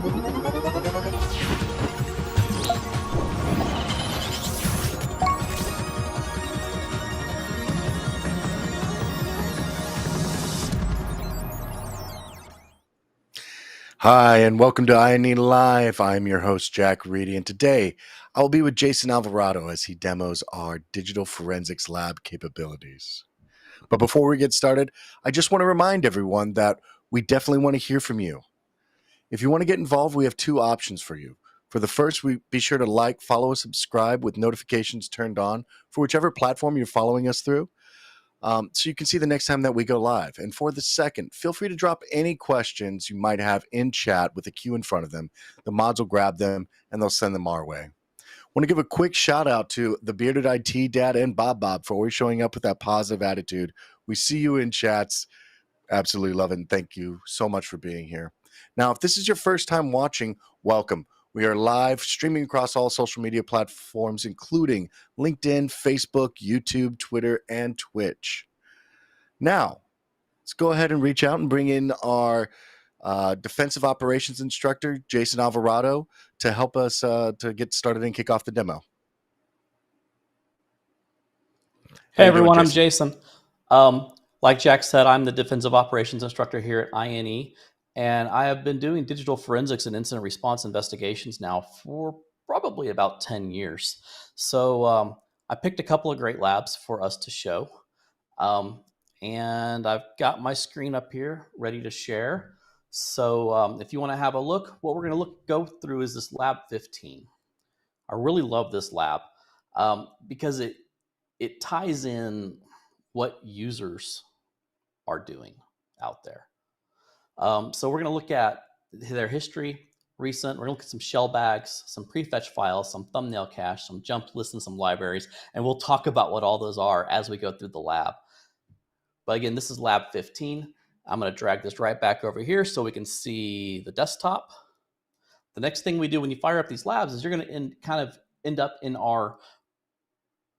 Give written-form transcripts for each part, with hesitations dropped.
Hi, and welcome to INE Live. I'm your host, Jack Reedy, and today I will be with Jason Alvarado as he demos our digital forensics lab capabilities. But before we get started, I just want to remind everyone that we definitely want to hear from you. If you want to get involved, we have two options for you. For the first, be sure to like, follow, subscribe with notifications turned on for whichever platform you're following us through. So you can see the next time that we go live. And for the second, feel free to drop any questions you might have in chat with a queue in front of them. The mods will grab them and they'll send them our way. I want to give a quick shout out to the Bearded IT Dad and Bob for always showing up with that positive attitude. We see you in chats. Absolutely love it. And thank you so much for being here. Now, if this is your first time watching, welcome. We are live streaming across all social media platforms, including LinkedIn, Facebook, YouTube, Twitter, and Twitch. Now, let's go ahead and reach out and bring in our defensive operations instructor, Jason Alvarado, to help us to get started and kick off the demo. Hey everyone, I'm Jason. Like Jack said, I'm the defensive operations instructor here at INE. And I have been doing digital forensics and incident response investigations now for probably about 10 years. So I picked a couple of great labs for us to show. And I've got my screen up here ready to share. So if you want to have a look, what we're going to go through is this lab 15. I really love this lab because it ties in what users are doing out there. So we're going to look at their history, recent. We're going to look at some shell bags, some prefetch files, some thumbnail cache, some jump lists, and some libraries. And we'll talk about what all those are as we go through the lab. But again, this is lab 15. I'm going to drag this right back over here so we can see the desktop. The next thing we do when you fire up these labs is you're going to kind of end up in our,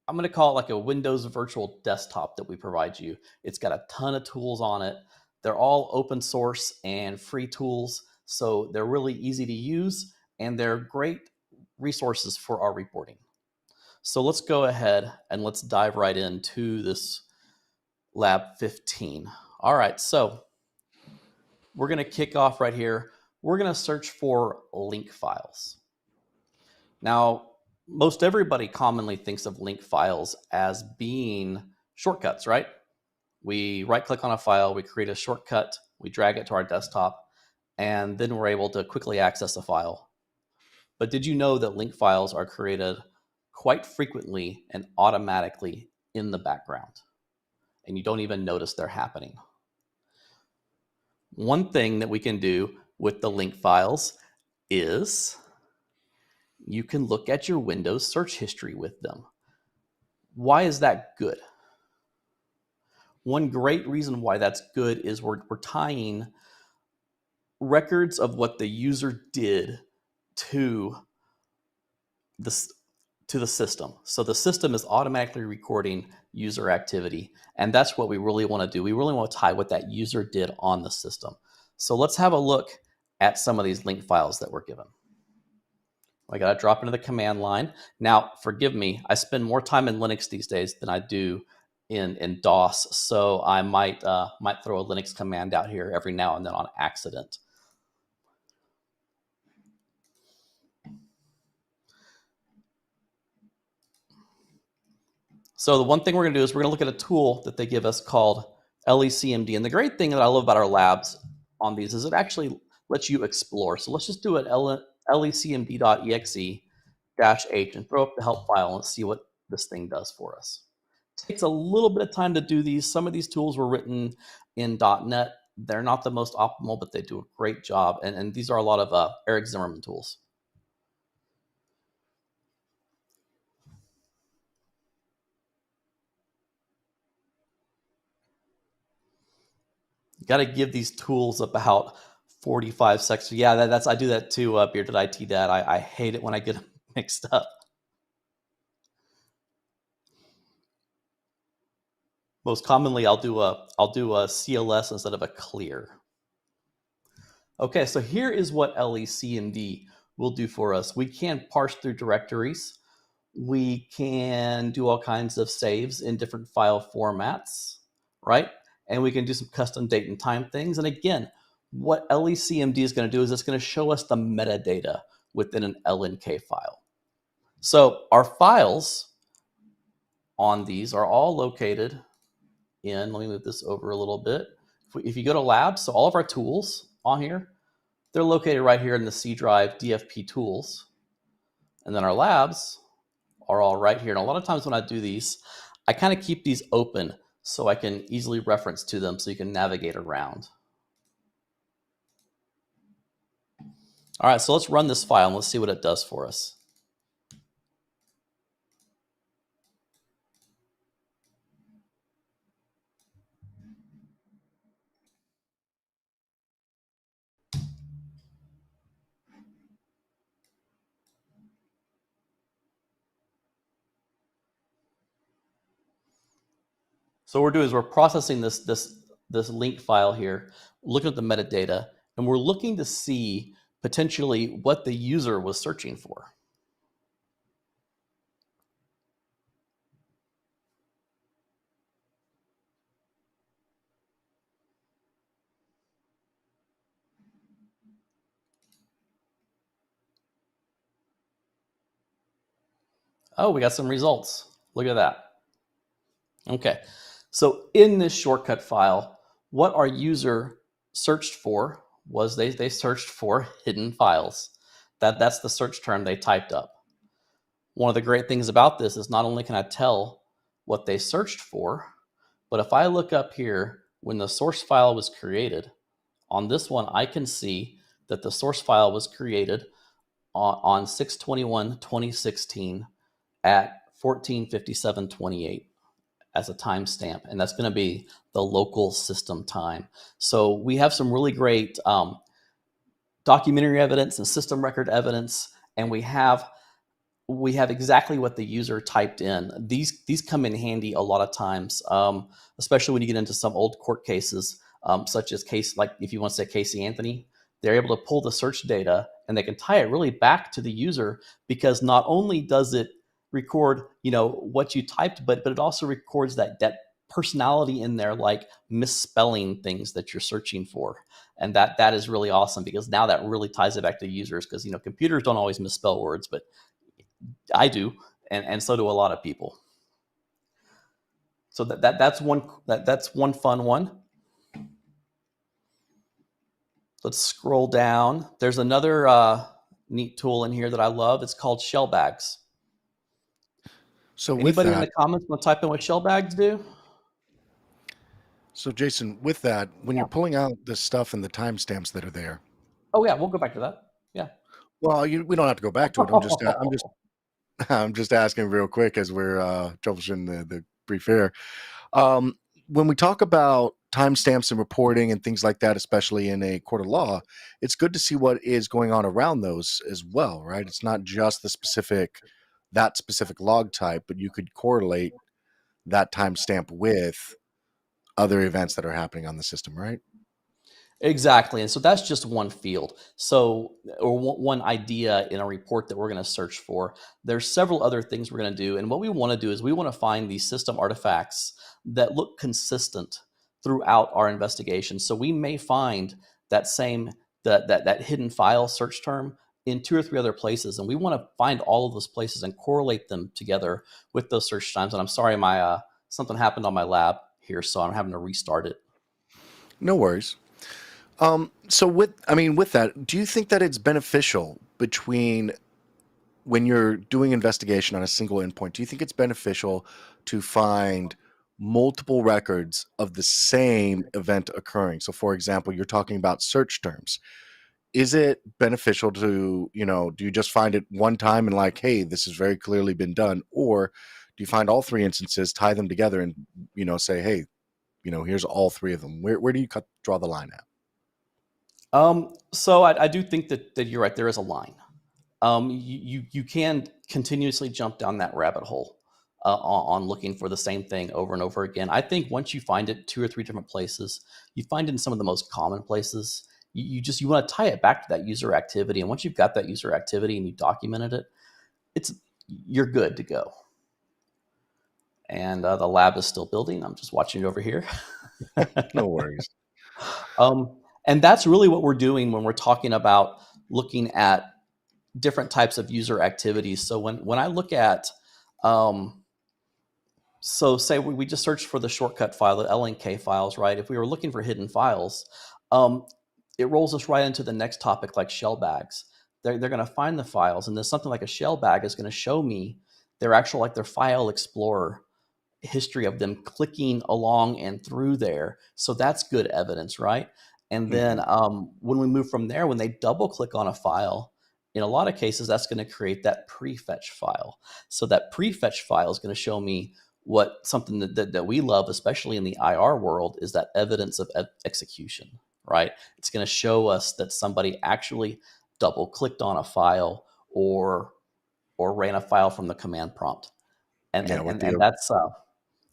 I'm going to call it like a Windows virtual desktop that we provide you. It's got a ton of tools on it. They're all open source and free tools, so they're really easy to use, and they're great resources for our reporting. So let's go ahead and let's dive right into this lab 15. All right, so we're going to kick off right here. We're going to search for link files. Now, most everybody commonly thinks of link files as being shortcuts, right? We right-click on a file, we create a shortcut, we drag it to our desktop, and then we're able to quickly access a file. But did you know that link files are created quite frequently and automatically in the background? And you don't even notice they're happening. One thing that we can do with the link files is you can look at your Windows search history with them. Why is that good? One great reason why that's good is we're tying records of what the user did to the system. So the system is automatically recording user activity, and that's what we really want to do. We really want to tie what that user did on the system. So let's have a look at some of these link files that we're given. I got to drop into the command line. Now, forgive me, I spend more time in Linux these days than I do in DOS, so I might throw a Linux command out here every now and then on accident. So the one thing we're going to do is we're going to look at a tool that they give us called LECMD. And the great thing that I love about our labs on these is it actually lets you explore. So let's just do it lecmd.exe-h and throw up the help file and see what this thing does for us. It takes a little bit of time to do these. Some of these tools were written in .NET. They're not the most optimal, but they do a great job. And these are a lot of Eric Zimmerman tools. You got to give these tools about 45 seconds. Yeah, I do that too, Bearded IT Dad. I hate it when I get them mixed up. Most commonly, I'll do a CLS instead of a clear. Okay, so here is what LECMD will do for us. We can parse through directories. We can do all kinds of saves in different file formats, right? And we can do some custom date and time things. And again, what LECMD is going to do is it's going to show us the metadata within an LNK file. So our files on these are all located in, let me move this over a little bit. If you go to labs, so all of our tools on here, they're located right here in the C drive DFP tools. And then our labs are all right here. And a lot of times when I do these, I kind of keep these open so I can easily reference to them so you can navigate around. All right, so let's run this file and let's see what it does for us. So what we're doing is we're processing this link file here, looking at the metadata, and we're looking to see potentially what the user was searching for. Oh, we got some results. Look at that. Okay, so in this shortcut file, what our user searched for was they searched for hidden files. That's the search term they typed up. One of the great things about this is not only can I tell what they searched for, but if I look up here when the source file was created, on this one I can see that the source file was created on 6/21/2016 at 14:57:28 as a timestamp, and that's going to be the local system time. So we have some really great documentary evidence and system record evidence, and we have exactly what the user typed in. These come in handy a lot of times, especially when you get into some old court cases, such as case like if you want to say Casey Anthony. They're able to pull the search data and they can tie it really back to the user, because not only does it record what you typed, but it also records that personality in there, like misspelling things that you're searching for. And that is really awesome, because now that really ties it back to users, because computers don't always misspell words, but I do, and so do a lot of people. So that's one fun one. Let's scroll down. There's another neat tool in here that I love. It's called shell bags. So Anybody in the comments want to type in what shell bags do? So Jason, with that, when Yeah. you're pulling out the stuff and the timestamps that are there, Oh yeah, we'll go back to that. Yeah. well, we don't have to go back to it. I'm just asking real quick as we're troubleshooting the brief here. When we talk about timestamps and reporting and things like that, especially in a court of law, it's good to see what is going on around those as well, right? It's not just that specific log type, but you could correlate that timestamp with other events that are happening on the system, right? Exactly. And so that's just one field. So, or one idea in a report that we're going to search for. There's several other things we're going to do. And what we want to do is we want to find these system artifacts that look consistent throughout our investigation. So we may find that that hidden file search term in 2 or 3 other places. And we want to find all of those places and correlate them together with those search times. And I'm sorry, my something happened on my lab here, so I'm having to restart it. No worries. So with that, do you think that it's beneficial between when you're doing investigation on a single endpoint? Do you think it's beneficial to find multiple records of the same event occurring? So for example, you're talking about search terms. Is it beneficial to, do you just find it one time and like, hey, this has very clearly been done? Or do you find all 3 instances, tie them together and, say, hey, here's all 3 of them? Where do you draw the line at? So I do think that you're right. There is a line. You can continuously jump down that rabbit hole on looking for the same thing over and over again. I think once you find it 2 or 3 different places, you find it in some of the most common places, you want to tie it back to that user activity. And once you've got that user activity and you documented it, you're good to go. And the lab is still building. I'm just watching it over here. No worries. And that's really what we're doing when we're talking about looking at different types of user activities. So when I look at, so say we just searched for the shortcut file, the LNK files, right? If we were looking for hidden files, it rolls us right into the next topic, like shell bags. They're going to find the files, and then something like a shell bag is going to show me their file explorer history of them clicking along and through there. So that's good evidence, right? And then when we move from there, when they double click on a file, in a lot of cases, that's going to create that prefetch file. So that prefetch file is going to show me something that we love, especially in the IR world, is that evidence of execution, right? It's going to show us that somebody actually double clicked on a file or ran a file from the command prompt. And that's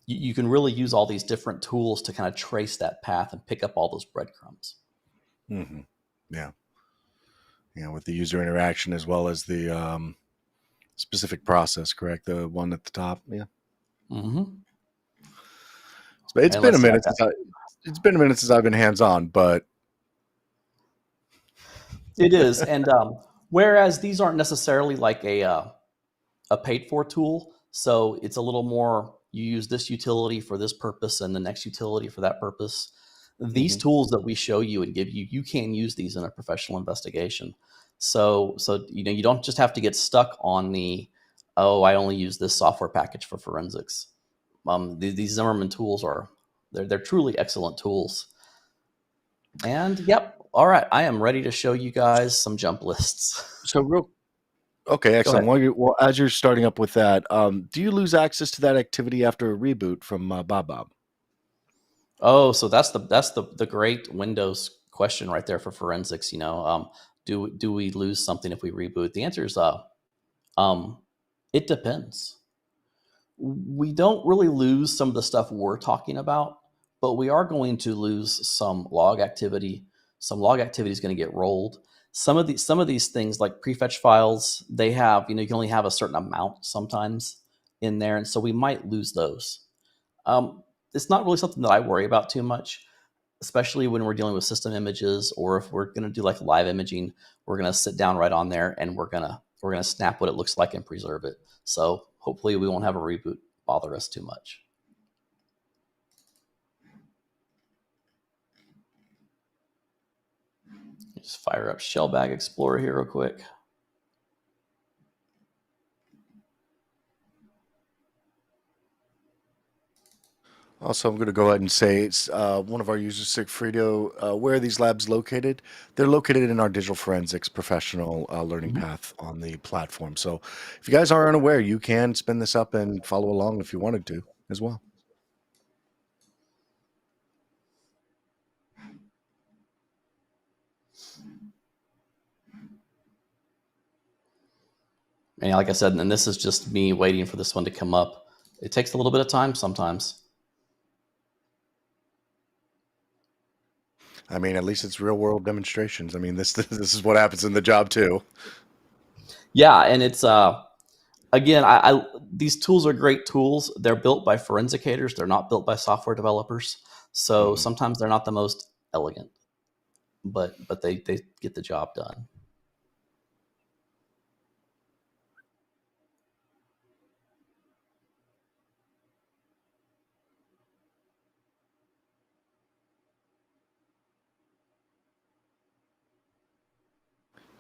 you can really use all these different tools to kind of trace that path and pick up all those breadcrumbs. Mm-hmm. Yeah. Yeah, with the user interaction as well as the specific process, correct? The one at the top. Yeah. Mm-hmm. It's been a minute since I've been hands-on, but it is. And whereas these aren't necessarily like a paid-for tool, so it's a little more, you use this utility for this purpose and the next utility for that purpose. These tools that we show you and give you, you can use these in a professional investigation. So you don't just have to get stuck on I only use this software package for forensics. These Zimmerman tools they're truly excellent tools. And yep, all right, I am ready to show you guys some jump lists. Okay, excellent. Well, as you're starting up with that, do you lose access to that activity after a reboot from Bob? Oh, so that's the great Windows question right there for forensics. Do we lose something if we reboot? The answer is it depends. We don't really lose some of the stuff we're talking about, but we are going to lose some log activity. Some log activity is going to get rolled. Some of these things, like prefetch files, they have, you can only have a certain amount sometimes in there, and so we might lose those. It's not really something that I worry about too much, especially when we're dealing with system images, or if we're going to do like live imaging, we're going to sit down right on there and we're going to snap what it looks like and preserve it. So hopefully we won't have a reboot bother us too much. Just fire up Shellbag Explorer here real quick. Also, I'm going to go ahead and say it's one of our users, Sigfrido. Where are these labs located? They're located in our digital forensics professional learning path on the platform. So if you guys are unaware, you can spin this up and follow along if you wanted to as well. And like I said, and this is just me waiting for this one to come up. It takes a little bit of time sometimes. I mean, at least it's real world demonstrations. I mean, this is what happens in the job too. Yeah, and it's again, these tools are great tools. They're built by forensicators. They're not built by software developers. So sometimes they're not the most elegant, but they get the job done.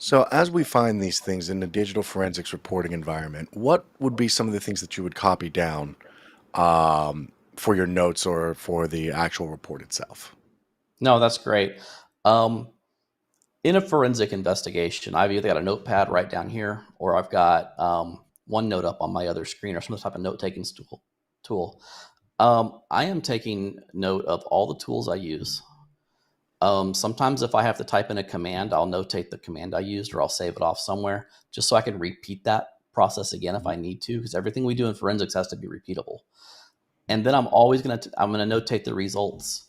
So as we find these things in the digital forensics reporting environment, what would be some of the things that you would copy down for your notes or for the actual report itself? No, that's great. In a forensic investigation, I've either got a notepad right down here, or I've got OneNote up on my other screen, or some type of note-taking tool. I am taking note of all the tools I use. Sometimes if I have to type in a command, I'll notate the command I used, or I'll save it off somewhere just so I can repeat that process again if I need to, because everything we do in forensics has to be repeatable. And then I'm always going to notate the results.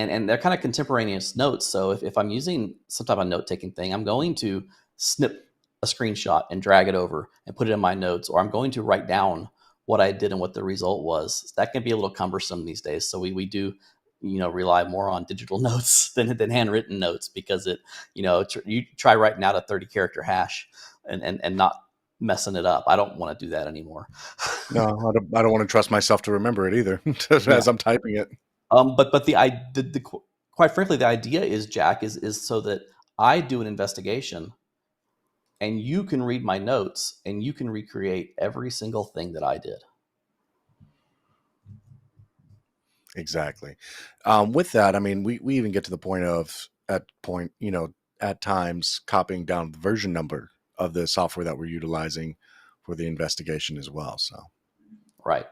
and they're kind of contemporaneous notes. So if I'm using some type of note-taking thing, I'm going to snip a screenshot and drag it over and put it in my notes, or I'm going to write down what I did and what the result was. That can be a little cumbersome these days. So we do, rely more on digital notes than handwritten notes, because you try writing out a 30-character hash and not messing it up. I don't want to do that anymore. No, I don't want to trust myself to remember it either Yeah. as I'm typing it. But quite frankly, the idea is, Jack, is so that I do an investigation and you can read my notes and you can recreate every single thing that I did. Exactly. With that, I mean, we even get to the point of at times copying down the version number of the software that we're utilizing for the investigation as well. So, Right.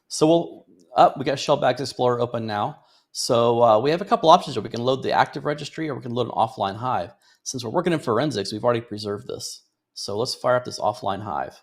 So we got Shellbags Explorer open now. So we have a couple options here. We can load the active registry, or we can load an offline Hive. Since we're working in forensics, we've already preserved this. So let's fire up this offline Hive.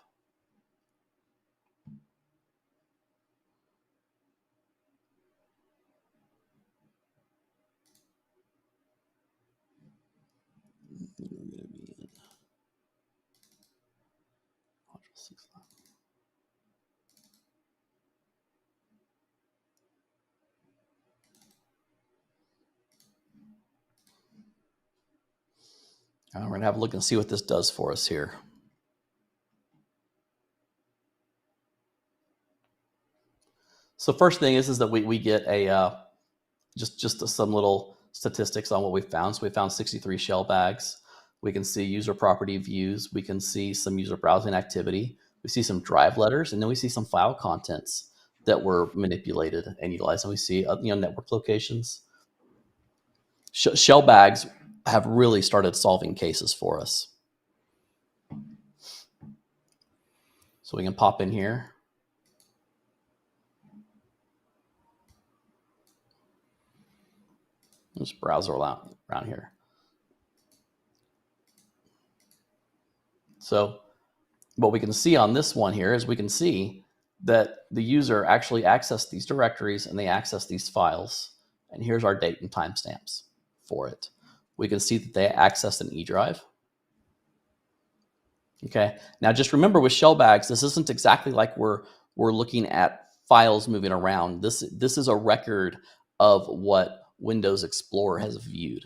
We're going to have a look and see what this does for us here. So first thing is that we get a just some little statistics on what we found. So we found 63 shell bags. We can see user property views. We can see some user browsing activity. We see some drive letters, and then we see some file contents that were manipulated and utilized. And we see network locations. Shell bags have really started solving cases for us. So we can pop in here. Just browse around here. So what we can see on this one here is we can see that the user actually accessed these directories and they accessed these files. And here's our date and timestamps for it. We can see that they accessed an E drive. Okay. Now just remember, with shell bags, this isn't exactly like we're looking at files moving around. This is a record of what Windows Explorer has viewed.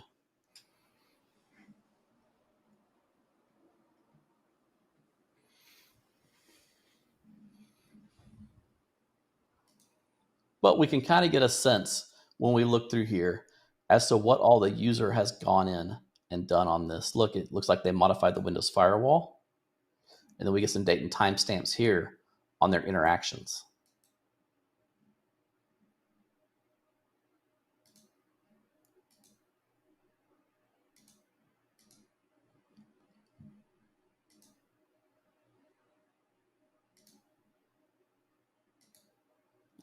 But we can kind of get a sense when we look through here as to what all the user has gone in and done on this. Look, it looks like they modified the Windows firewall. And then we get some date and timestamps here on their interactions.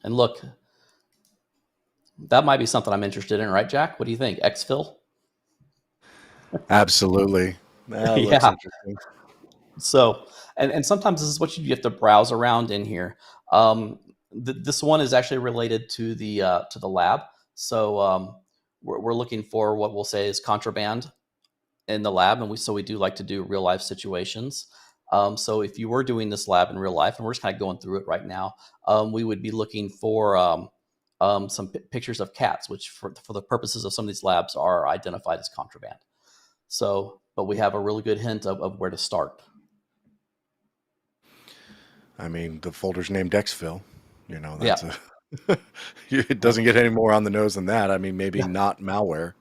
And look, that might be something I'm interested in, right, Jack? What do you think? Exfil? absolutely, that looks Yeah. interesting. So, and sometimes this is what you have to browse around in here. This one is actually related to the lab. So we're looking for what we'll say is contraband in the lab, and we do like to do real life situations. So if you were doing this lab in real life, and we're just kind of going through it right now, we would be looking for some pictures of cats, which for the purposes of some of these labs are identified as contraband. So, but we have a really good hint of where to start. I mean, the folder's named Exfil. That's Yeah. it doesn't get any more on the nose than that. I mean, maybe not malware.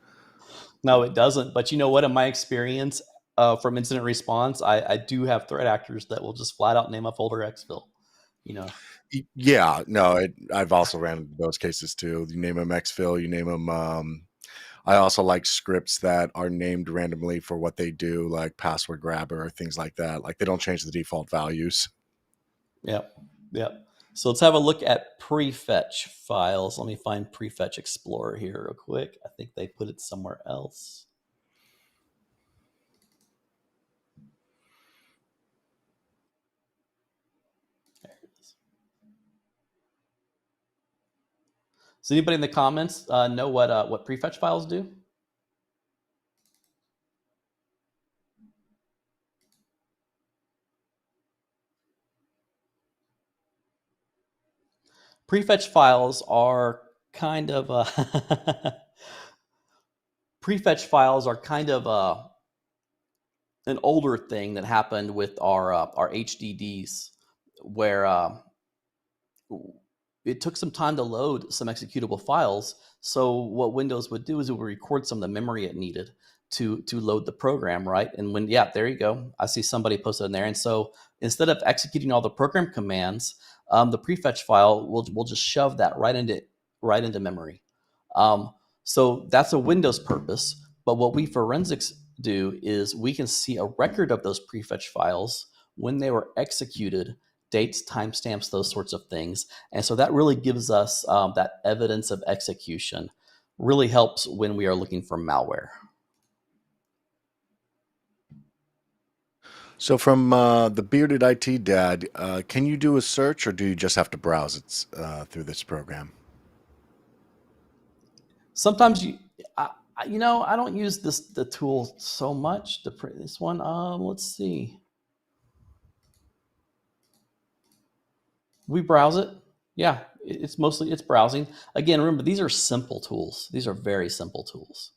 No, it doesn't. But you know what? In my experience from incident response, I do have threat actors that will just flat out name a folder exfil. Yeah, no, I've also ran into those cases too. You name them Exfil, you name them. I also like scripts that are named randomly for what they do, like password grabber or things like that. Like they don't change the default values. Yep. So let's have a look at Prefetch files. Let me find Prefetch Explorer here real quick. I think they put it somewhere else. There it is. Does anybody in the comments know what prefetch files do? Prefetch files are kind of prefetch files are kind of an older thing that happened with our HDDs, where it took some time to load some executable files. So what Windows would do is it would record some of the memory it needed to load the program, right? And when there you go, I see somebody posted in there. And so instead of executing all the program commands, the prefetch file will just shove that right into memory. Um, so that's a Windows purpose. But what we forensics do is we can see a record of those prefetch files when they were executed, dates, timestamps, those sorts of things. And so that really gives us that evidence of execution. Really helps when we are looking for malware. So from the bearded IT dad, can you do a search, or do you just have to browse it through this program? Sometimes I don't use the tool so much to print this one. Let's see. We browse it. Yeah, it's mostly browsing. Again, remember, these are simple tools. These are very simple tools.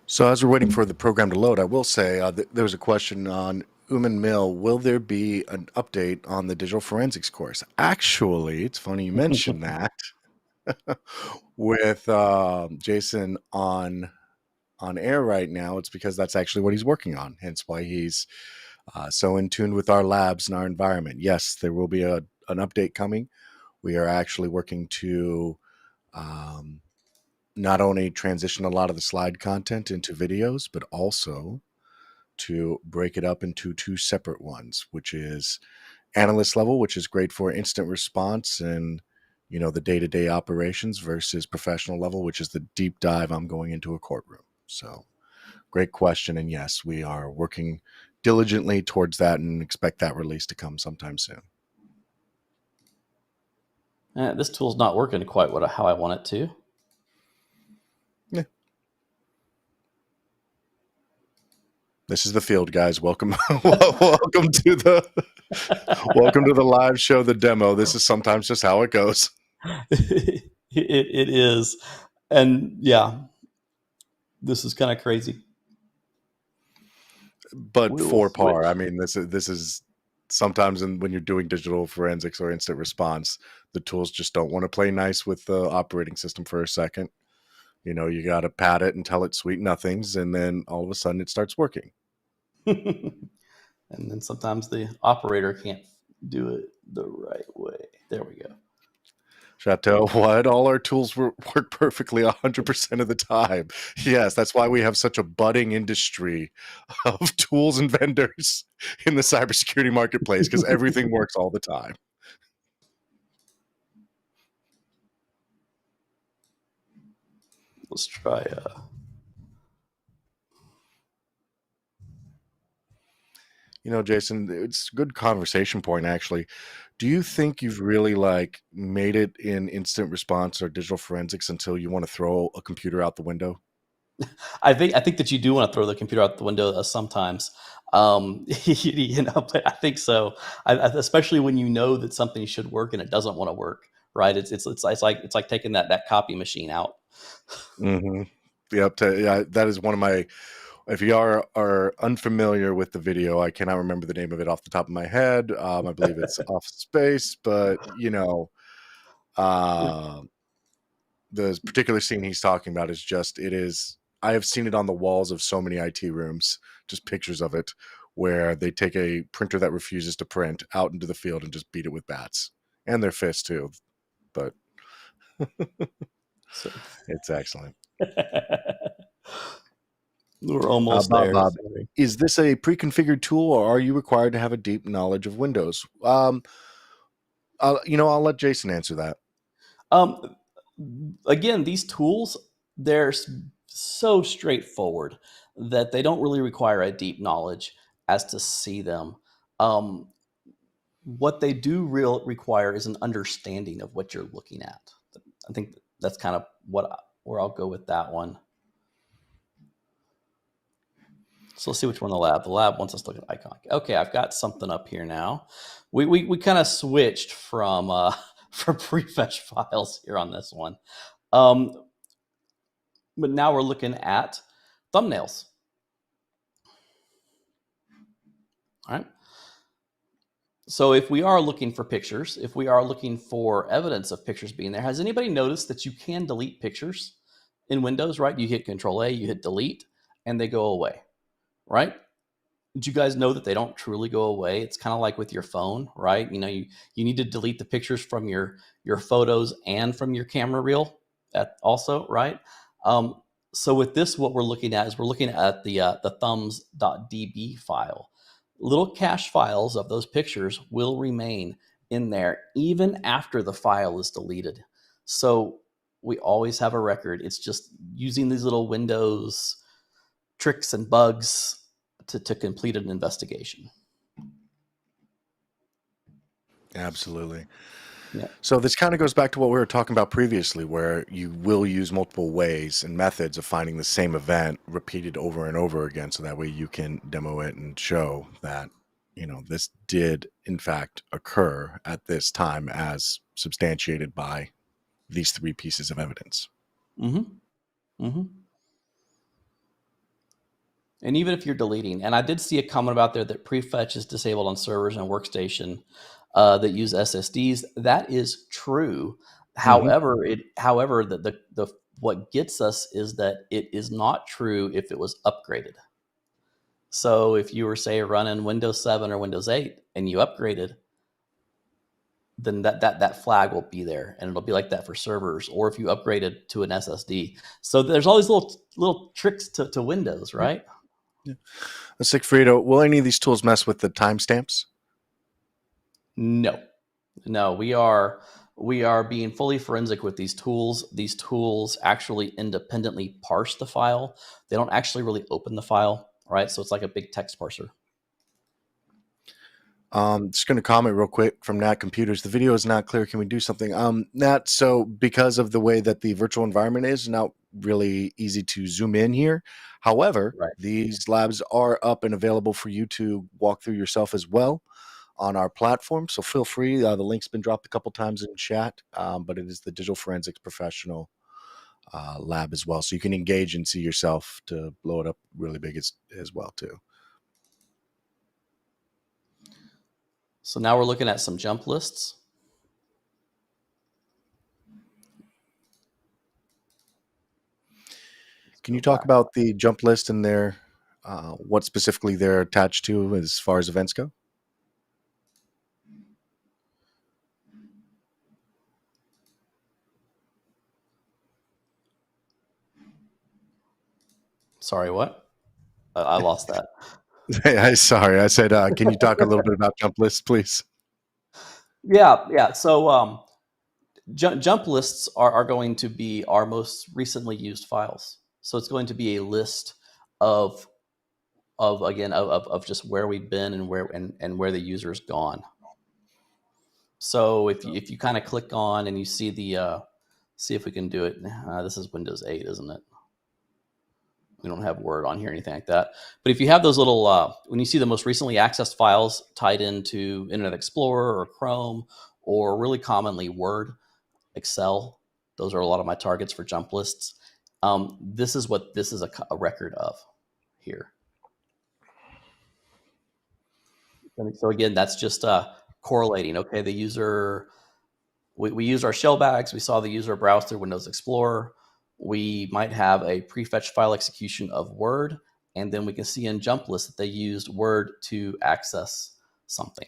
So as we're waiting for the program to load, I will say there was a question on Uman Mill. Will there be an update on the digital forensics course? Actually, it's funny you mentioned that. With Jason on air right now, it's because that's actually what he's working on. Hence why he's so in tune with our labs and our environment. Yes, there will be an update coming. We are actually working to not only transition a lot of the slide content into videos, but also to break it up into two separate ones, which is analyst level, which is great for instant response and the day-to-day operations, versus professional level, which is the deep dive. I'm going into a courtroom. So great question. And yes, we are working diligently towards that and expect that release to come sometime soon. This tool's not working quite how I want it to. Yeah. This is the field, guys. Welcome, welcome to the live show, the demo. This is sometimes just how it goes. It is, and yeah, this is kind of crazy. But for par, I mean, this is sometimes when you're doing digital forensics or instant response, the tools just don't want to play nice with the operating system for a second. You got to pat it and tell it sweet nothings, and then all of a sudden it starts working. And then sometimes the operator can't do it the right way. There we go. Chateau, what? All our tools work perfectly 100% of the time. Yes, that's why we have such a budding industry of tools and vendors in the cybersecurity marketplace, because everything works all the time. Let's try. Jason, it's a good conversation point, actually. Do you think you've really made it in instant response or digital forensics until you want to throw a computer out the window? I think that you do want to throw the computer out the window sometimes. But I think so. Especially when you know that something should work and it doesn't want to work. Right? It's like taking that copy machine out. Mm-hmm. Yep. Yeah, that is one of my. If you are unfamiliar with the video, I cannot remember the name of it off the top of my head. I believe it's Office Space, but the particular scene he's talking about is just, it is, I have seen it on the walls of so many IT rooms, just pictures of it, where they take a printer that refuses to print out into the field and just beat it with bats and their fists too. But So. It's excellent. We're almost Bob, there. is this a pre-configured tool, or are you required to have a deep knowledge of Windows? I'll let Jason answer that. Again, these tools, they're so straightforward. that they don't really require a deep knowledge as to see them. What they do require is an understanding of what you're looking at. I think that's kind of where I'll go with that one. So let's see which one the lab. The lab wants us to look at icon. Okay, I've got something up here now. We kind of switched from prefetch files here on this one. But now we're looking at thumbnails. All right. So if we are looking for pictures, if we are looking for evidence of pictures being there, has anybody noticed that you can delete pictures in Windows, right? You hit Control A, you hit delete, and they go away, right? Did you guys know that they don't truly go away? It's kind of like with your phone, right? You know, you need to delete the pictures from your photos and from your camera reel also, right? So with this, what we're looking at is we're looking at the thumbs.db file. Little cache files of those pictures will remain in there even after the file is deleted. So we always have a record. It's just using these little Windows tricks and bugs to complete an investigation. Absolutely. Yeah. So this kind of goes back to what we were talking about previously, where you will use multiple ways and methods of finding the same event repeated over and over again. So that way you can demo it and show that, you know, this did in fact occur at this time as substantiated by these three pieces of evidence. Mm-hmm. Mm-hmm. And even if you're deleting, and I did see a comment about there that prefetch is disabled on servers and workstation that use SSDs. That is true. However, the what gets us is that it is not true if it was upgraded. So if you were, say, running Windows 7 or Windows 8 and you upgraded, then that flag will be there, and it'll be like that for servers, or if you upgraded to an SSD. So there's all these little tricks to Windows, right? Yeah. Sigfrido, will any of these tools mess with the timestamps? No, we are being fully forensic with these tools. These tools actually independently parse the file. They don't actually really open the file, right? So it's like a big text parser. Just going to comment real quick from Nat Computers. The video is not clear. Can we do something? Nat, so because of the way that the virtual environment is not really easy to zoom in here. However, Right. these labs are up and available for you to walk through yourself as well on our platform. So feel free. The link's been dropped a couple times in chat, but it is the Digital Forensics Professional lab as well. So you can engage and see yourself to blow it up really big as well too. So now we're looking at some jump lists. Can you talk about the jump list and their what specifically they're attached to as far as events go? Sorry, what? I lost that. Sorry, I said, can you talk a little bit about jump lists, please? Yeah. So jump lists are going to be our most recently used files. So it's going to be a list of just where we've been and where the user's gone. So if you kind of click on and you see see if we can do it. This is Windows 8, isn't it? We don't have Word on here or anything like that. But if you have those little, when you see the most recently accessed files tied into Internet Explorer or Chrome, or really commonly Word, Excel, those are a lot of my targets for jump lists. This is what this is a record of here. So again, that's just correlating. Okay, the user, we used our shell bags. We saw the user browse through Windows Explorer. We might have a prefetch file execution of Word, and then we can see in jump list that they used Word to access something.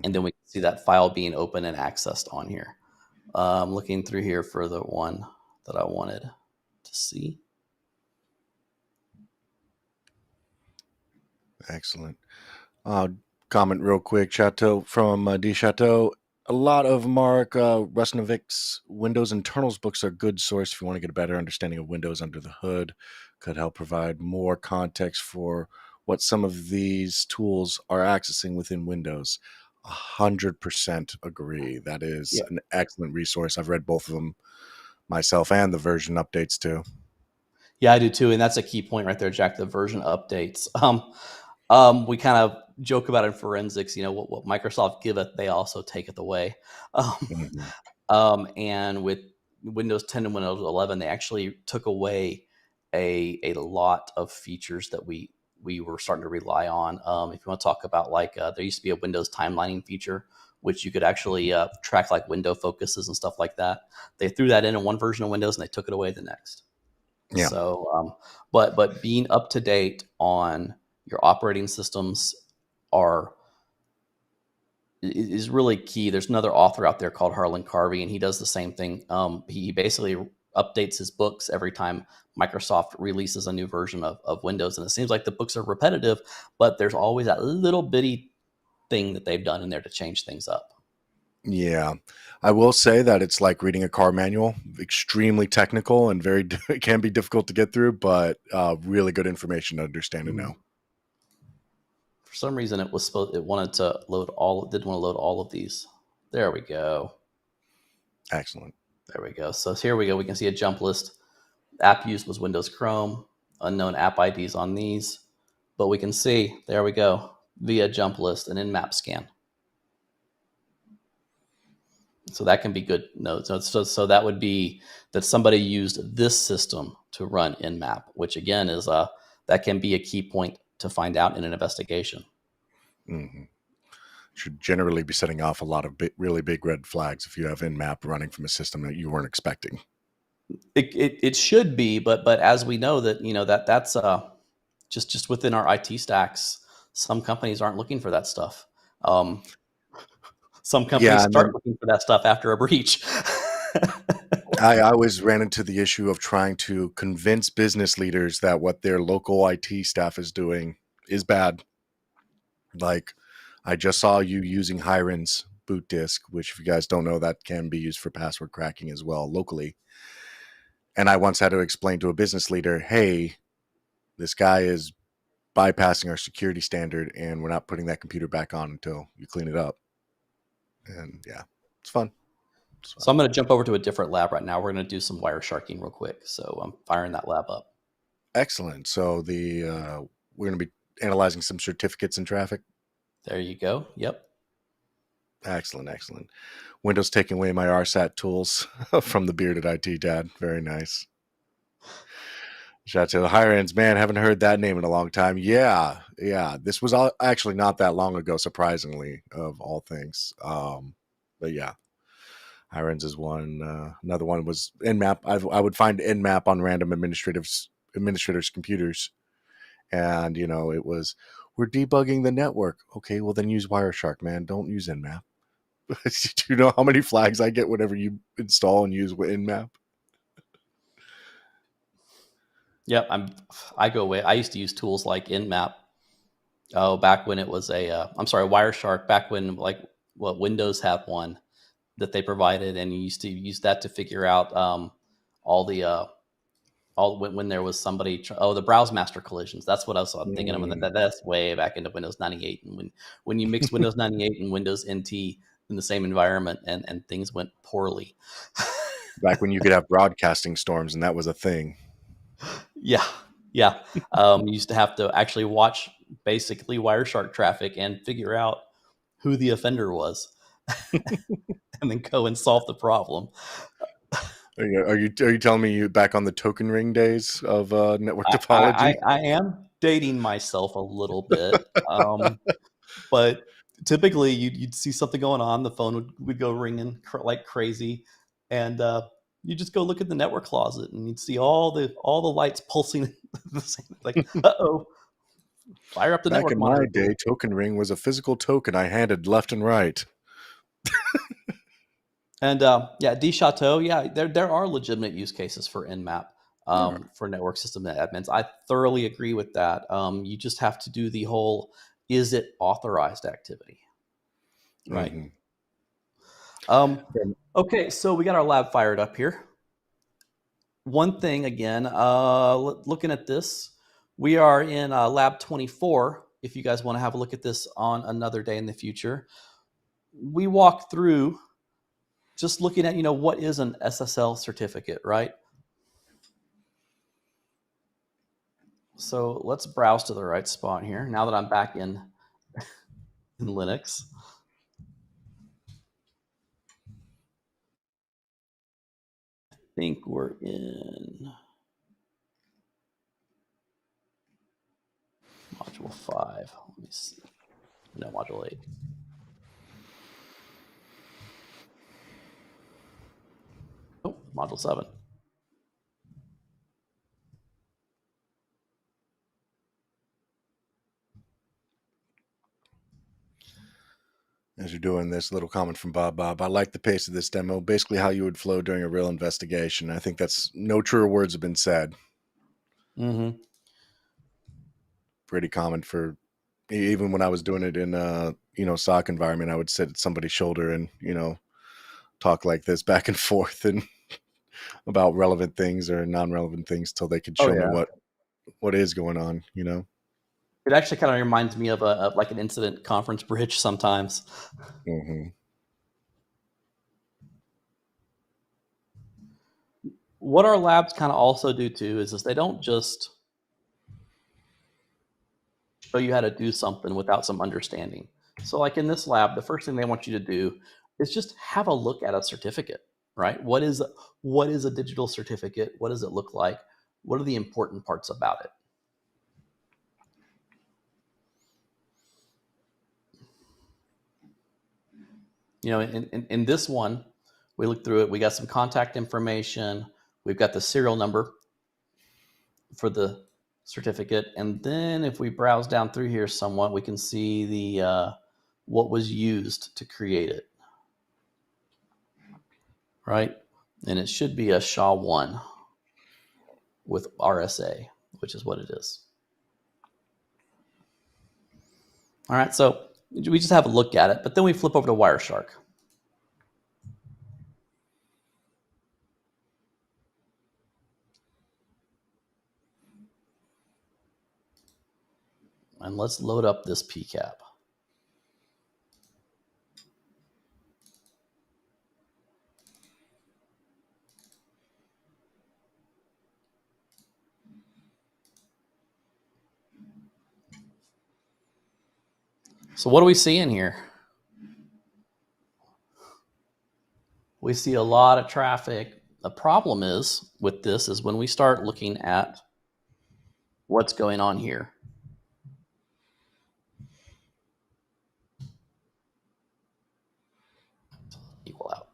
And then we can see that file being open and accessed on here. I'm looking through here for the one that I wanted to see. Excellent. Comment real quick, Chateau from D Chateau. A lot of Mark Rusnovik's Windows internals books are a good source if you want to get a better understanding of Windows under the hood. Could help provide more context for what some of these tools are accessing within Windows. 100% agree. That is Yeah. an excellent resource. I've read both of them myself and the version updates too. Yeah, I do too, and that's a key point right there, Jack. The version updates. We kind of joke about in forensics. What Microsoft giveth, they also taketh away. Um, Mhm. and with Windows 10 and Windows 11, they actually took away a lot of features that we were starting to rely on. If you want to talk about like there used to be a Windows timelining feature, which you could actually track like window focuses and stuff like that. They threw that in one version of Windows and they took it away the next. Yeah. So, but being up to date on your operating systems are is really key. There's another author out there called Harlan Carvey, and he does the same thing. He basically updates his books every time Microsoft releases a new version of Windows, and it seems like the books are repetitive, but there's always that little bitty thing that they've done in there to change things up. Yeah. I will say that it's like reading a car manual, extremely technical and it can be difficult to get through, but really good information to understand and know. For some reason, it wanted to load all. It didn't want to load all of these. There we go. Excellent. There we go. So here we go. We can see a jump list. App used was Windows Chrome. Unknown app IDs on these. But we can see, there we go, via jump list and in-map scan. So that can be good notes. So that would be that somebody used this system to run in-map, which again is that can be a key point to find out in an investigation. Mm-hmm. Should generally be setting off a lot of really big red flags if you have in-map running from a system that you weren't expecting. It should be, but as we know that's just within our IT stacks. Some companies aren't looking for that stuff. Some Yeah, companies and start then looking for that stuff after a breach. I always ran into the issue of trying to convince business leaders that what their local IT staff is doing is bad. Like, I just saw you using Hiren's boot disk, which if you guys don't know, that can be used for password cracking as well locally. And I once had to explain to a business leader, hey, this guy is bypassing our security standard and we're not putting that computer back on until you clean it up. And yeah, it's fun. It's So fun. I'm going to jump over to a different lab right now. We're going to do some wire sharking real quick. So I'm firing that lab up. Excellent. So we're going to be analyzing some certificates in traffic. There you go. Yep. Excellent, excellent. Windows taking away my RSAT tools from the bearded IT dad. Very nice. Shout out to the higher ends, man. Haven't heard that name in a long time. Yeah. This was actually not that long ago, surprisingly, of all things. But yeah, higher ends is one. Another one was Nmap. I would find Nmap on random administrators' computers, and it was we're debugging the network. Okay, well then use Wireshark, man. Don't use Nmap. Do you know how many flags I get whenever you install and use Nmap? Yep. I go away. I used to use tools like InMap. Oh, back when it was I'm sorry, Wireshark. Back when Windows had one that they provided, and you used to use that to figure out all the all when there was somebody. The browse master collisions. That's what I was thinking of. And that's way back into Windows 98. And when you mix Windows 98 and Windows NT in the same environment, and things went poorly. Back when you could have broadcasting storms and that was a thing. Yeah, yeah. You used to have to actually watch basically Wireshark traffic and figure out who the offender was, and then go and solve the problem. Are you telling me you back on the token ring days of network I, topology? I am dating myself a little bit, but typically you'd see something going on, the phone would go ringing like crazy, and you just go look at the network closet, and you'd see all the lights pulsing the same. Like, uh-oh, fire up the Back network in my monitor day, tool. token ring was a physical token I handed left and right. And yeah, DChateau, yeah, there are legitimate use cases for Nmap Yeah. for network system admins. I thoroughly agree with that. You just have to do the whole, is it authorized activity, right? Mm-hmm. Okay, so we got our lab fired up here. One thing again, looking at this, we are in lab 24. If you guys want to have a look at this on another day in the future, we walk through just looking at, what is an SSL certificate, right? So let's browse to the right spot here. Now that I'm back in Linux. I think we're in module 5. Let me see. No, module 8. Oh, module 7. As you're doing this, little comment from Bob. I like the pace of this demo. Basically, how you would flow during a real investigation. I think that's no truer words have been said. Mm-hmm. Pretty common for even when I was doing it in a SOC environment. I would sit at somebody's shoulder and talk like this back and forth and about relevant things or non-relevant things till they could show me what is going on. It actually kind of reminds me of like an incident conference bridge sometimes. Mm-hmm. What our labs kind of also do too is they don't just show you how to do something without some understanding. So like in this lab, the first thing they want you to do is just have a look at a certificate, right? What is a digital certificate? What does it look like? What are the important parts about it? In this one, we looked through it. We got some contact information. We've got the serial number for the certificate. And then if we browse down through here somewhat, we can see the what was used to create it, right? And it should be a SHA-1 with RSA, which is what it is. All right, so we just have a look at it, but then we flip over to Wireshark. And let's load up this PCAP. So what do we see in here? We see a lot of traffic. The problem is with this is when we start looking at what's going on here. Equal out.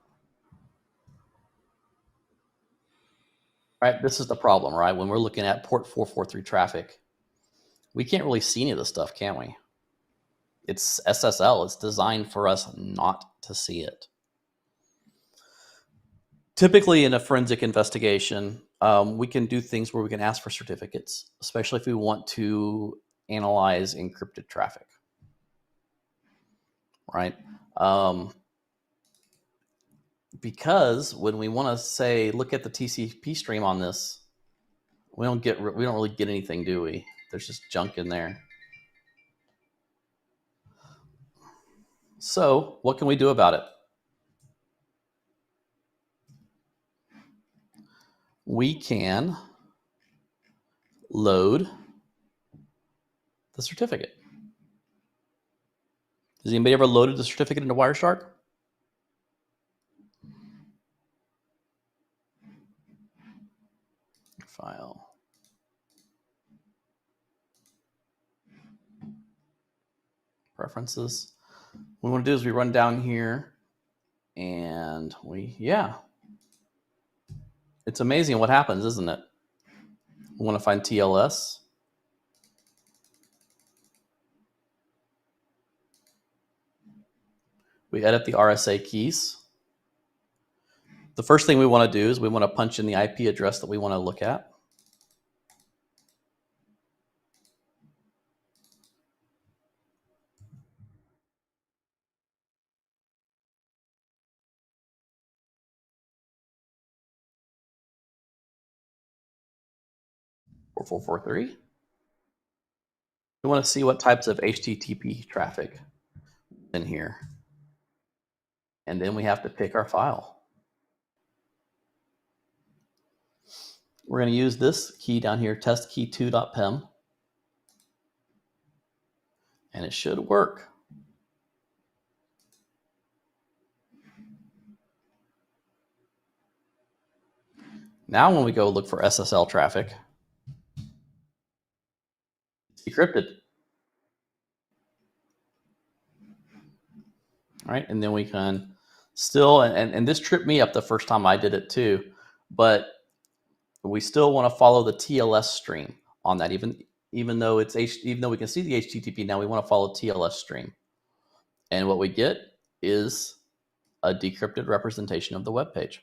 Right, this is the problem, right? When we're looking at port 443 traffic, we can't really see any of this stuff, can we? It's SSL. It's designed for us not to see it. Typically in a forensic investigation, we can do things where we can ask for certificates, especially if we want to analyze encrypted traffic, right? Because when we want to say, look at the TCP stream on this, we don't really get anything, do we? There's just junk in there. So what can we do about it? We can load the certificate. Has anybody ever loaded the certificate into Wireshark? File. Preferences. What we want to do is we run down here and it's amazing what happens, isn't it? We want to find TLS. We edit the RSA keys. The first thing we want to do is we want to punch in the IP address that we want to look at. 4443. We want to see what types of HTTP traffic in here. And then we have to pick our file. We're going to use this key down here, testkey2.pem, and it should work. Now when we go look for SSL traffic, it's decrypted. All right, and then we can still, and this tripped me up the first time I did it too, but we still want to follow the TLS stream on that, even though we can see the HTTP now, we want to follow TLS stream, and what we get is a decrypted representation of the web page.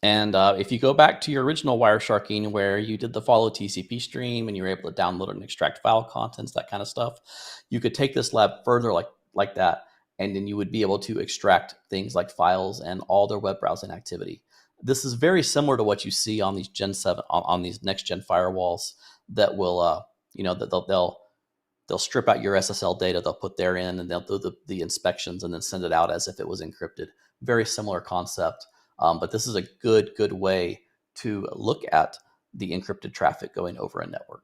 And if you go back to your original Wiresharking where you did the follow TCP stream and you were able to download and extract file contents, that kind of stuff, you could take this lab further like that, and then you would be able to extract things like files and all their web browsing activity. This is very similar to what you see on these Gen 7 on these next gen firewalls that will they'll strip out your SSL data, they'll put there in, and they'll do the inspections and then send it out as if it was encrypted. Very similar concept. But this is a good way to look at the encrypted traffic going over a network.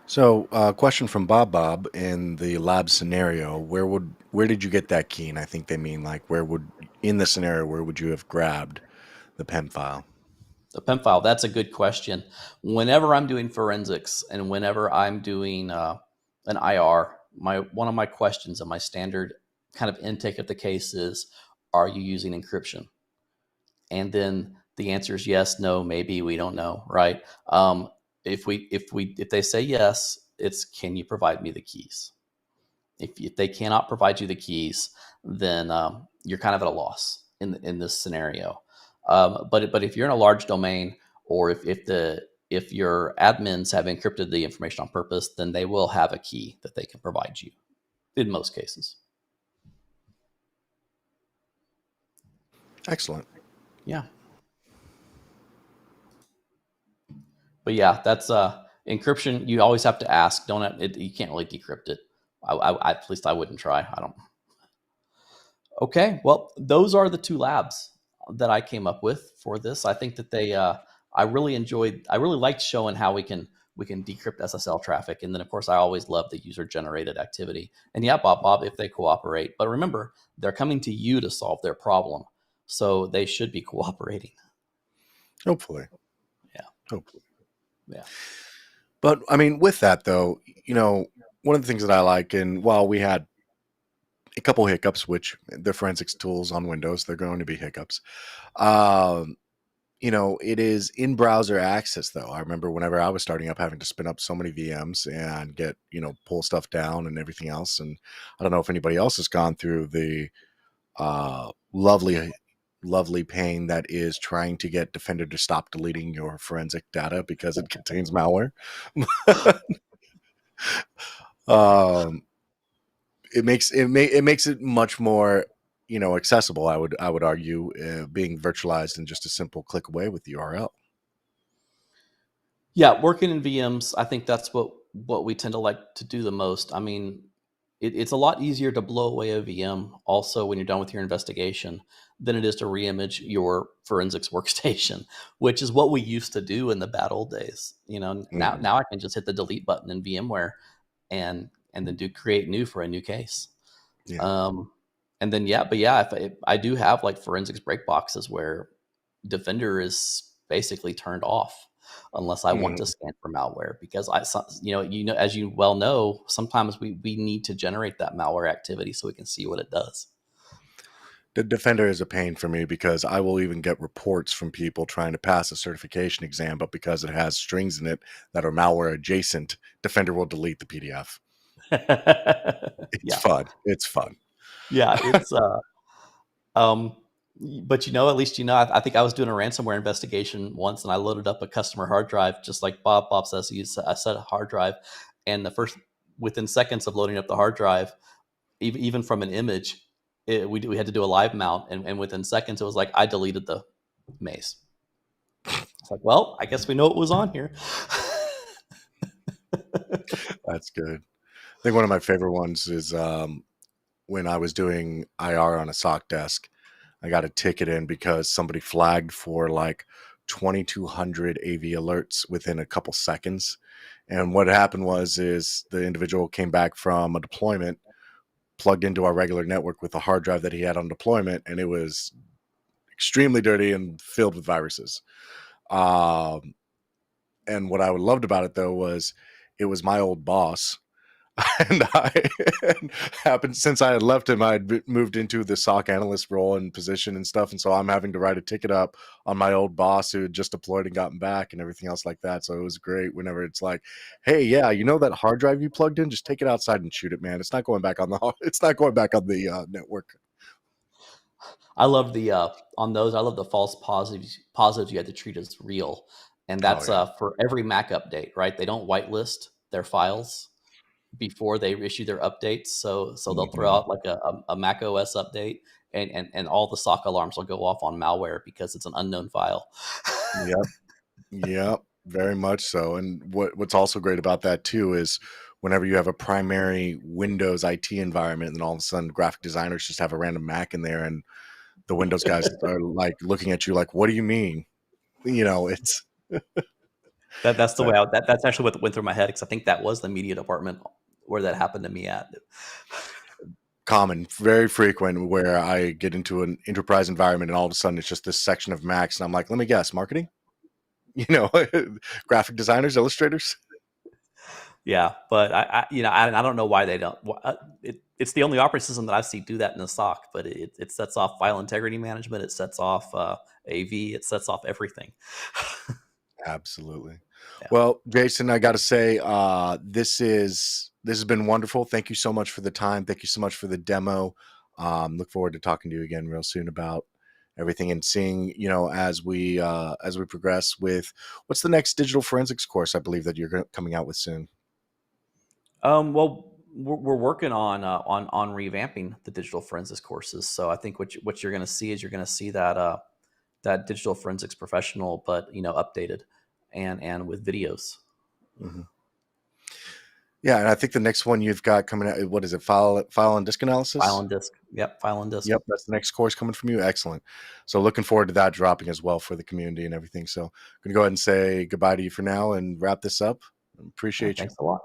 So, question from Bob. In the lab scenario, where did you get that key? And I think they mean like in the scenario where would you have grabbed the PEM file? The PEM file, that's a good question. Whenever I'm doing forensics and whenever I'm doing an IR, one of my questions and my standard kind of intake of the case is, are you using encryption? And then the answer is yes, no, maybe, we don't know, right? If they say yes, it's can you provide me the keys? If they cannot provide you the keys, then you're kind of at a loss in this scenario. But if you're in a large domain, or if your admins have encrypted the information on purpose, then they will have a key that they can provide you in most cases. Excellent. Yeah. But yeah, that's encryption. You always have to ask. You can't really decrypt it. At least I wouldn't try. I don't. Okay, well, those are the two labs that I came up with for this. I think that I really liked showing how we can decrypt SSL traffic. And then of course I always love the user generated activity. And yeah, Bob, if they cooperate, but remember, they're coming to you to solve their problem. So they should be cooperating. Hopefully. Yeah. Hopefully. Yeah. But I mean, with that though, one of the things that I like, and while we had a couple hiccups, which the forensics tools on Windows, they're going to be hiccups. It is in browser access though. I remember whenever I was starting up having to spin up so many VMs and get, pull stuff down and everything else. And I don't know if anybody else has gone through the lovely pain that is trying to get Defender to stop deleting your forensic data because it contains malware. It makes it much more accessible. I would argue, being virtualized and just a simple click away with the URL. Yeah, working in VMs, I think that's what we tend to like to do the most. I mean, it's a lot easier to blow away a VM also when you're done with your investigation than it is to reimage your forensics workstation, which is what we used to do in the bad old days. Now I can just hit the delete button in VMware and then do create new for a new case. Yeah. And then if I do have like forensics break boxes where Defender is basically turned off unless I want to scan for malware, because as you well know, sometimes we need to generate that malware activity so we can see what it does. The Defender is a pain for me because I will even get reports from people trying to pass a certification exam, but because it has strings in it that are malware adjacent, Defender will delete the PDF. It's fun. It's fun. Yeah, it's but at least I think I was doing a ransomware investigation once, and I loaded up a customer hard drive, just like Bob says. I set a hard drive, and within seconds of loading up the hard drive, even from an image, we had to do a live mount, and within seconds it was like I deleted the maze. It's like, well, I guess we know what was on here. That's good. I think one of my favorite ones is when I was doing IR on a SOC desk. I got a ticket in because somebody flagged for like 2,200 AV alerts within a couple seconds. And what happened is the individual came back from a deployment, plugged into our regular network with a hard drive that he had on deployment, and it was extremely dirty and filled with viruses. Um, and what I loved about it though was it was my old boss. And I and happened since I had left him, I had moved into the SOC analyst role and position and stuff. And so I'm having to write a ticket up on my old boss who had just deployed and gotten back and everything else like that. So it was great whenever it's like, hey, yeah, you know that hard drive you plugged in, just take it outside and shoot it, man. It's not going back on it's not going back on the network. I love the on those. I love the false positives you had to treat as real, and Oh that's yeah. for every Mac update, right? They don't whitelist their files before they issue their updates, so they'll throw Mhm. out like a Mac OS update, and all the SOC alarms will go off on malware because it's an unknown file. Yep. Yep. Very much so. And what's also great about that too is whenever you have a primary Windows IT environment, and all of a sudden graphic designers just have a random Mac in there, and the Windows guys are like looking at you like, "What do you mean?" It's That's the uh, way that's actually what went through my head because I think that was the media department where that happened to me at. common, very frequent, where I get into an enterprise environment and all of a sudden it's just this section of Macs, and I'm like, "Let me guess, marketing? You know, graphic designers, illustrators." Yeah, but I don't know why they don't. It's the only operating system that I see do that in the SOC, but it sets off file integrity management, it sets off AV, it sets off everything. Absolutely. Yeah, Well, Jason, I got to say, this has been wonderful. Thank you so much for the time. Thank you so much for the demo. Look forward to talking to you again real soon about everything and seeing, as we progress with what's the next digital forensics course I believe that you're coming out with soon. well, we're working on revamping the digital forensics courses. So I think what you're going to see is you're going to see that that digital forensics professional, but updated and with videos. Mhm. Yeah, and I think the next one you've got coming out, what is it? File and disk File analysis. and disk. Yep, file and disk. Yep, that's the next course coming from you. Excellent. So looking forward to that dropping as well for the community and everything. So I'm going to go ahead and say goodbye to you for now and wrap this up. Yeah, Appreciate you. thanks a lot.